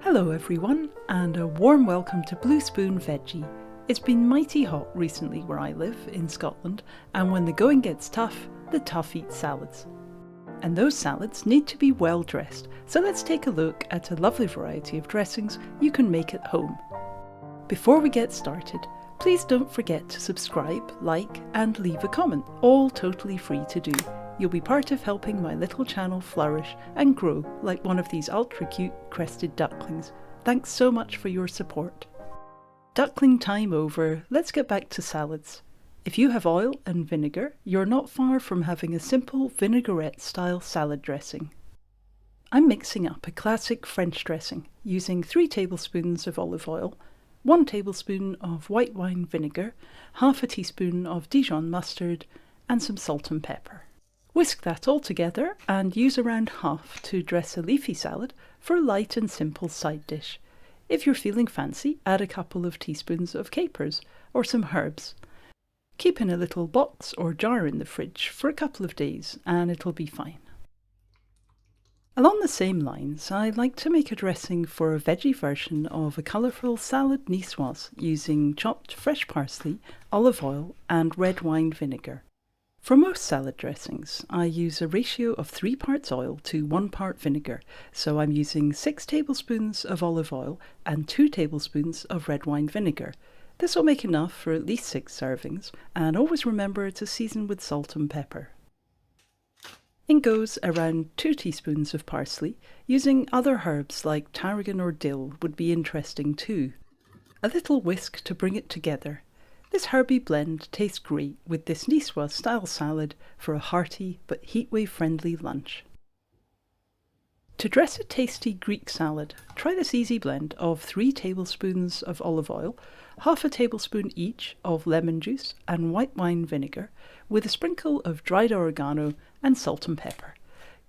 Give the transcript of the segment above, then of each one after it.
Hello everyone, and a warm welcome to Blue Spoon Veggie. It's been mighty hot recently where I live, in Scotland, and when the going gets tough, the tough eat salads. And those salads need to be well dressed, so let's take a look at a lovely variety of dressings you can make at home. Before we get started, please don't forget to subscribe, like, and leave a comment, all totally free to do. You'll be part of helping my little channel flourish and grow like one of these ultra cute crested ducklings. Thanks so much for your support. Duckling time over, let's get back to salads. If you have oil and vinegar, you're not far from having a simple vinaigrette style salad dressing. I'm mixing up a classic French dressing using 3 tablespoons of olive oil, 1 tablespoon of white wine vinegar, half a teaspoon of Dijon mustard, and some salt and pepper. Whisk that all together and use around half to dress a leafy salad for a light and simple side dish. If you're feeling fancy, add a couple of teaspoons of capers or some herbs. Keep in a little box or jar in the fridge for a couple of days and it'll be fine. Along the same lines, I like to make a dressing for a veggie version of a colourful salad niçoise using chopped fresh parsley, olive oil and red wine vinegar. For most salad dressings, I use a ratio of 3 parts oil to 1 part vinegar, so I'm using 6 tablespoons of olive oil and 2 tablespoons of red wine vinegar. This will make enough for at least 6 servings, and always remember to season with salt and pepper. In goes around 2 teaspoons of parsley. Using other herbs like tarragon or dill would be interesting too. A little whisk to bring it together. This herby blend tastes great with this niçoise style salad for a hearty but heatwave friendly lunch. To dress a tasty Greek salad, try this easy blend of 3 tablespoons of olive oil, half a tablespoon each of lemon juice and white wine vinegar, with a sprinkle of dried oregano and salt and pepper.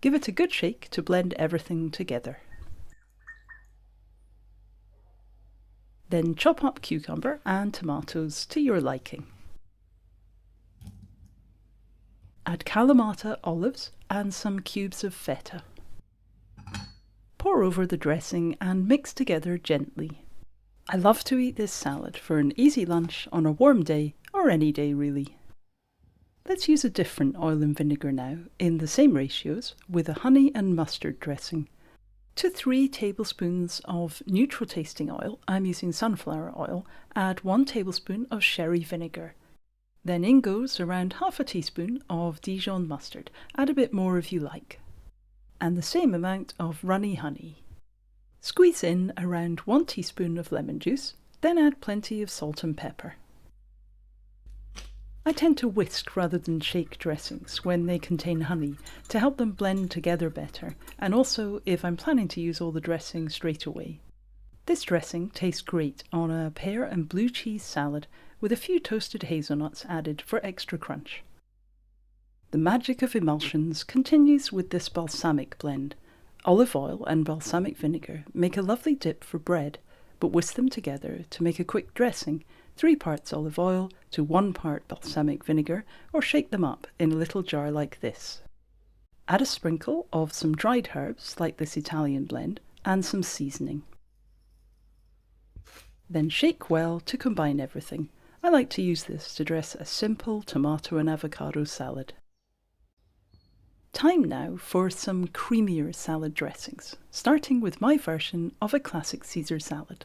Give it a good shake to blend everything together. Then chop up cucumber and tomatoes to your liking. Add Kalamata olives and some cubes of feta. Pour over the dressing and mix together gently. I love to eat this salad for an easy lunch on a warm day or any day really. Let's use a different oil and vinegar now in the same ratios with a honey and mustard dressing. To 3 tablespoons of neutral tasting oil, I'm using sunflower oil, add 1 tablespoon of sherry vinegar. Then in goes around half a teaspoon of Dijon mustard, add a bit more if you like. And the same amount of runny honey. Squeeze in around 1 teaspoon of lemon juice, then add plenty of salt and pepper. I tend to whisk rather than shake dressings when they contain honey to help them blend together better, and also if I'm planning to use all the dressing straight away. This dressing tastes great on a pear and blue cheese salad with a few toasted hazelnuts added for extra crunch. The magic of emulsions continues with this balsamic blend. Olive oil and balsamic vinegar make a lovely dip for bread, but whisk them together to make a quick dressing, 3 parts olive oil to 1 part balsamic vinegar, or shake them up in a little jar like this. Add a sprinkle of some dried herbs like this Italian blend and some seasoning. Then shake well to combine everything. I like to use this to dress a simple tomato and avocado salad. Time now for some creamier salad dressings, starting with my version of a classic Caesar salad.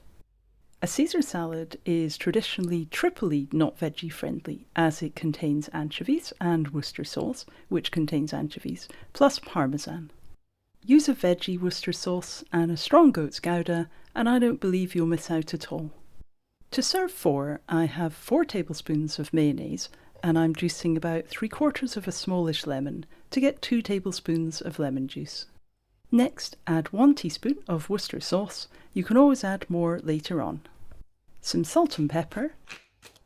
A Caesar salad is traditionally triply not veggie friendly as it contains anchovies and Worcester sauce, which contains anchovies, plus parmesan. Use a veggie Worcester sauce and a strong goat's gouda and I don't believe you'll miss out at all. To serve 4, I have 4 tablespoons of mayonnaise and I'm juicing about 3/4 of a smallish lemon to get 2 tablespoons of lemon juice. Next, add 1 teaspoon of Worcester sauce. You can always add more later on. Some salt and pepper.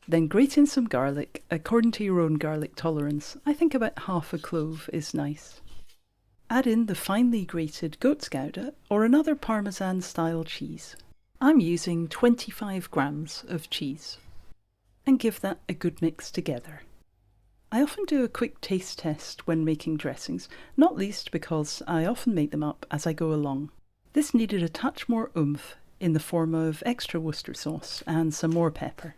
Then grate in some garlic, according to your own garlic tolerance. I think about half a clove is nice. Add in the finely grated goat's gouda or another Parmesan style cheese. I'm using 25 grams of cheese. And give that a good mix together. I often do a quick taste test when making dressings, not least because I often make them up as I go along. This needed a touch more oomph in the form of extra Worcester sauce and some more pepper.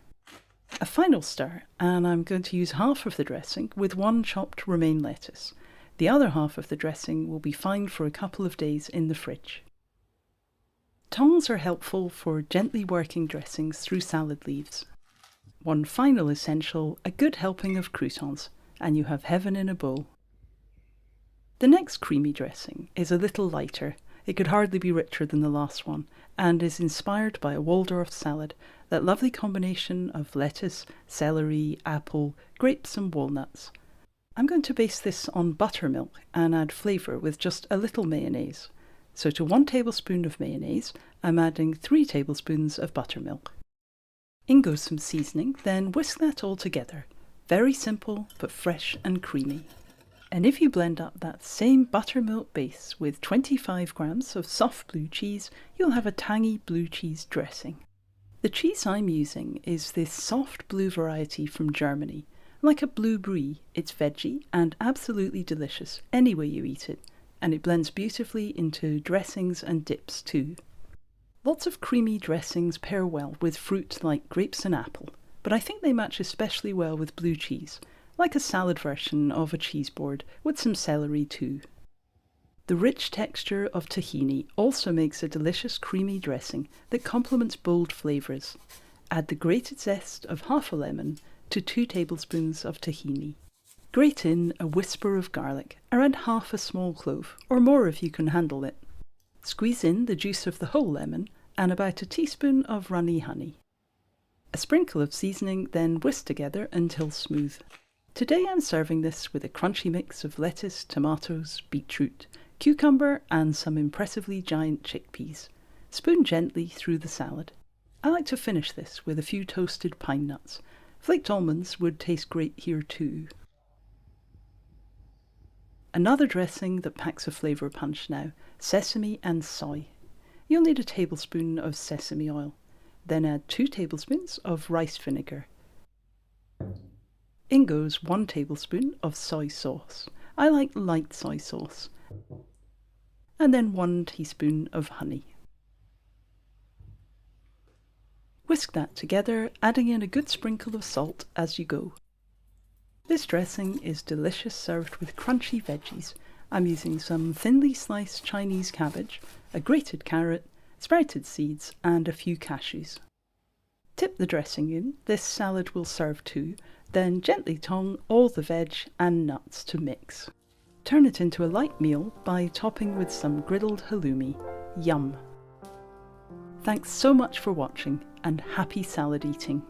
A final stir, and I'm going to use half of the dressing with 1 chopped romaine lettuce. The other half of the dressing will be fine for a couple of days in the fridge. Tongs are helpful for gently working dressings through salad leaves. One final essential, a good helping of croutons, and you have heaven in a bowl. The next creamy dressing is a little lighter. It could hardly be richer than the last one, and is inspired by a Waldorf salad, that lovely combination of lettuce, celery, apple, grapes and walnuts. I'm going to base this on buttermilk and add flavour with just a little mayonnaise. So to 1 tablespoon of mayonnaise, I'm adding 3 tablespoons of buttermilk. In goes some seasoning, then whisk that all together. Very simple, but fresh and creamy. And if you blend up that same buttermilk base with 25 grams of soft blue cheese, you'll have a tangy blue cheese dressing. The cheese I'm using is this soft blue variety from Germany. Like a blue brie, it's veggie and absolutely delicious any way you eat it, and it blends beautifully into dressings and dips too. Lots of creamy dressings pair well with fruit like grapes and apple, but I think they match especially well with blue cheese, like a salad version of a cheese board with some celery too. The rich texture of tahini also makes a delicious creamy dressing that complements bold flavours. Add the grated zest of half a lemon to 2 tablespoons of tahini. Grate in a whisper of garlic, around half a small clove, or more if you can handle it. Squeeze in the juice of the whole lemon and about a teaspoon of runny honey. A sprinkle of seasoning, then whisk together until smooth. Today I'm serving this with a crunchy mix of lettuce, tomatoes, beetroot, cucumber and some impressively giant chickpeas. Spoon gently through the salad. I like to finish this with a few toasted pine nuts. Flaked almonds would taste great here too. Another dressing that packs a flavour punch now, sesame and soy. You'll need a tablespoon of sesame oil. Then add 2 tablespoons of rice vinegar. In goes 1 tablespoon of soy sauce. I like light soy sauce. And then 1 teaspoon of honey. Whisk that together, adding in a good sprinkle of salt as you go. This dressing is delicious served with crunchy veggies. I'm using some thinly sliced Chinese cabbage, a grated carrot, sprouted seeds and a few cashews. Tip the dressing in, this salad will serve too, then gently tong all the veg and nuts to mix. Turn it into a light meal by topping with some griddled halloumi. Yum! Thanks so much for watching and happy salad eating!